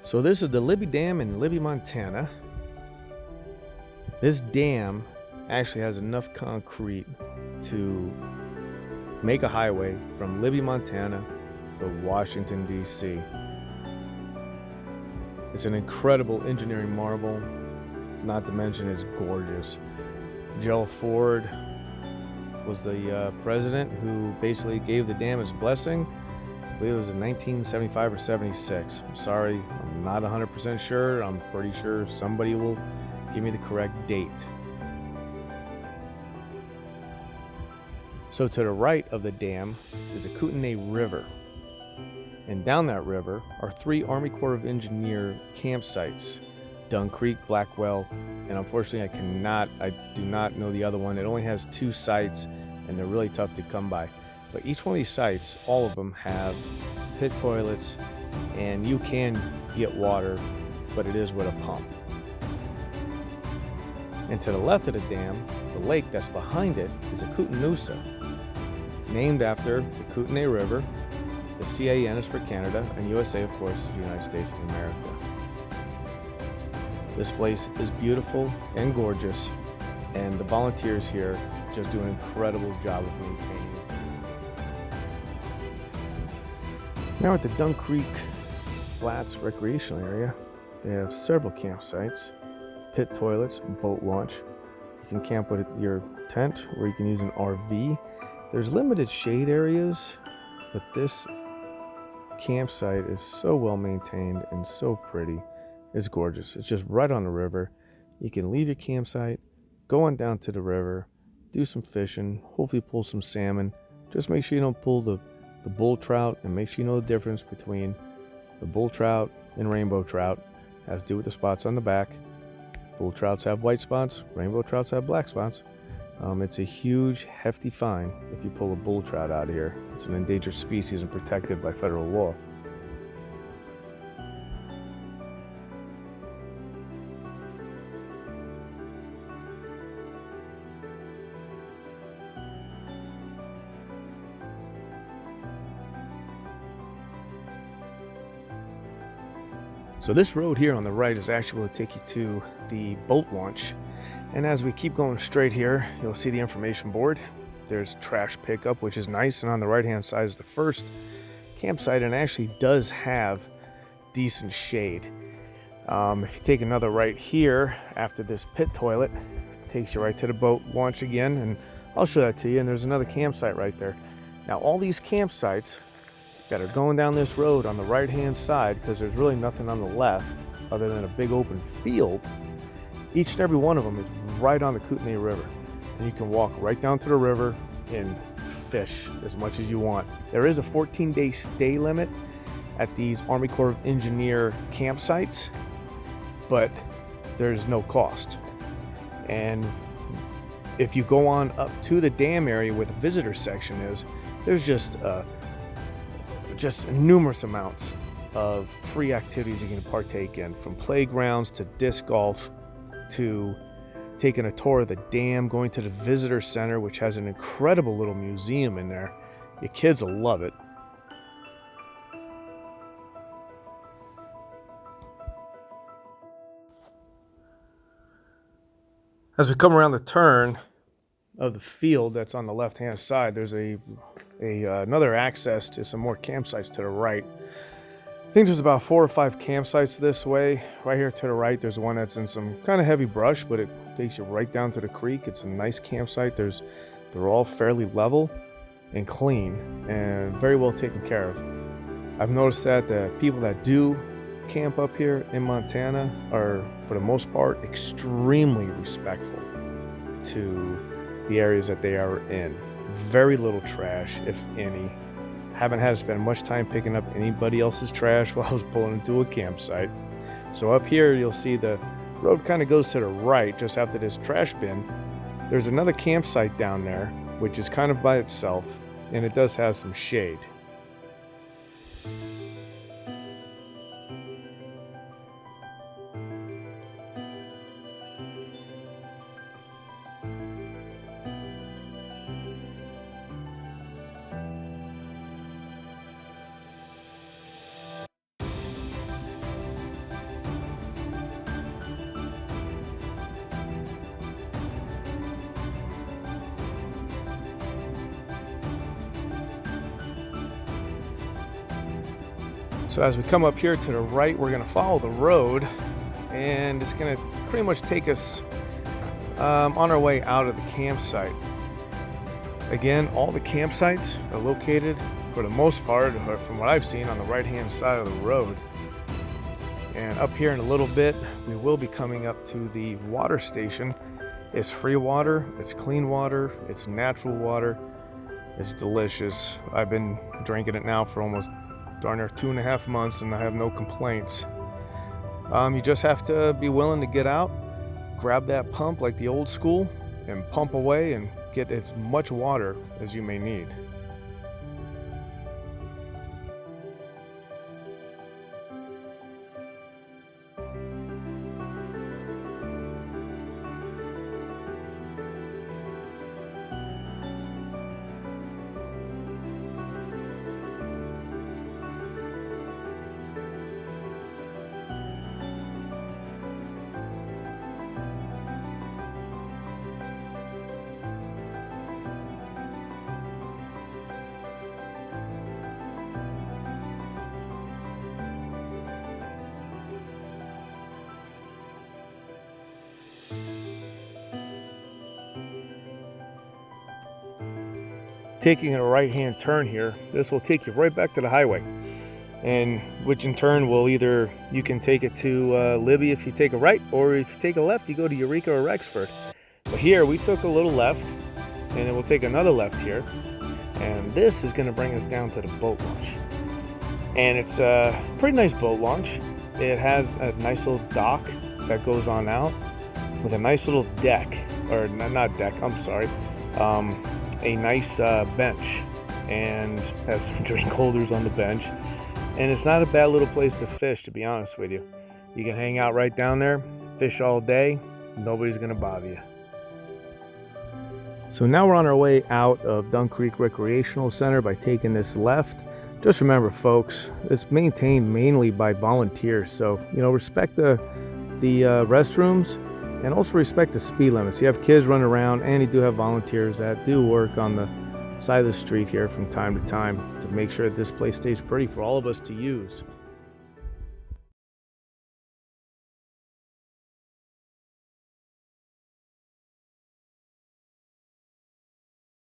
So this is the Libby Dam in Libby, Montana. This dam actually has enough concrete to make a highway from Libby, Montana to Washington, D.C. It's an incredible engineering marvel, not to mention it's gorgeous. Gerald Ford was the president who basically gave the dam his blessing. I believe it was in 1975 or 76. I'm sorry, I'm not 100% sure. I'm pretty sure somebody will give me the correct date. So to the right of the dam is the Kootenai River. And down that river are 3 Army Corps of Engineer campsites. Dunn Creek, Blackwell, and unfortunately I do not know the other one. It only has 2 sites and they're really tough to come by. But each one of these sites, all of them have pit toilets, and you can get water, but it is with a pump. And to the left of the dam, the lake that's behind it is a Kootenai, named after the Kootenai River. The CAN is for Canada, and USA, of course, is the United States of America. This place is beautiful and gorgeous, and the volunteers here just do an incredible job of maintaining it. Now at the Dunn Creek Flats Recreational area, they have several campsites, pit toilets, boat launch. You can camp with your tent, or you can use an RV. There's limited shade areas, but this campsite is so well maintained and so pretty. It's gorgeous. It's just right on the river. You can leave your campsite, go on down to the river, do some fishing, hopefully pull some salmon. Just make sure you don't pull the bull trout, and make sure you know the difference between the bull trout and rainbow trout. It has to do with the spots on the back. Bull trouts have white spots, rainbow trouts have black spots. It's a huge, hefty fine if you pull a bull trout out of here. It's an endangered species and protected by federal law. So this road here on the right is actually going to take you to the boat launch. And as we keep going straight here, you'll see the information board. There's trash pickup, which is nice. And on the right-hand side is the first campsite, and actually does have decent shade. If you take another right here, after this pit toilet, it takes you right to the boat launch again. And I'll show that to you. And there's another campsite right there. Now, all these campsites that are going down this road on the right hand side, because there's really nothing on the left other than a big open field, each and every one of them is right on the Kootenai River, and you can walk right down to the river and fish as much as you want. There is a 14-day stay limit at these Army Corps of Engineer campsites, but there's no cost. And if you go on up to the dam area where the visitor section is, there's just numerous amounts of free activities you can partake in, from playgrounds to disc golf to taking a tour of the dam, going to the visitor center, which has an incredible little museum in there. Your kids will love it. As we come around the turn of the field that's on the left-hand side, there's another access to some more campsites to the right. I think there's about 4 or 5 campsites this way. Right here to the right, there's one that's in some kind of heavy brush, but it takes you right down to the creek. It's a nice campsite. They're all fairly level and clean and very well taken care of. I've noticed that the people that do camp up here in Montana are, for the most part, extremely respectful to the areas that they are in. Very little trash, if any. Haven't had to spend much time picking up anybody else's trash while I was pulling into a campsite. So up here, you'll see the road kind of goes to the right just after this trash bin. There's another campsite down there, which is kind of by itself, and it does have some shade. So as we come up here to the right, we're gonna follow the road, and it's gonna pretty much take us on our way out of the campsite. Again, all the campsites are located, for the most part, or from what I've seen, on the right-hand side of the road. And up here in a little bit, we will be coming up to the water station. It's free water, it's clean water, it's natural water, it's delicious. I've been drinking it now for almost darn near 2.5 months, and I have no complaints. You just have to be willing to get out, grab that pump like the old school, and pump away and get as much water as you may need. Taking a right-hand turn here, this will take you right back to the highway, and which in turn will either, you can take it to Libby if you take a right, or if you take a left, you go to Eureka or Rexford. But here we took a little left, and then we'll take another left here, and this is going to bring us down to the boat launch. And it's a pretty nice boat launch. It has a nice little dock that goes on out with a nice little deck, or not deck, I'm sorry, a nice bench, and has some drink holders on the bench. And it's not a bad little place to fish, to be honest with you. You can hang out right down there, fish all day, nobody's gonna bother you. So now we're on our way out of Dunn Creek Recreational Center by taking this left. Just remember, folks, it's maintained mainly by volunteers, so respect the restrooms, and also respect the speed limits. You have kids running around, and you do have volunteers that do work on the side of the street here from time to time to make sure that this place stays pretty for all of us to use.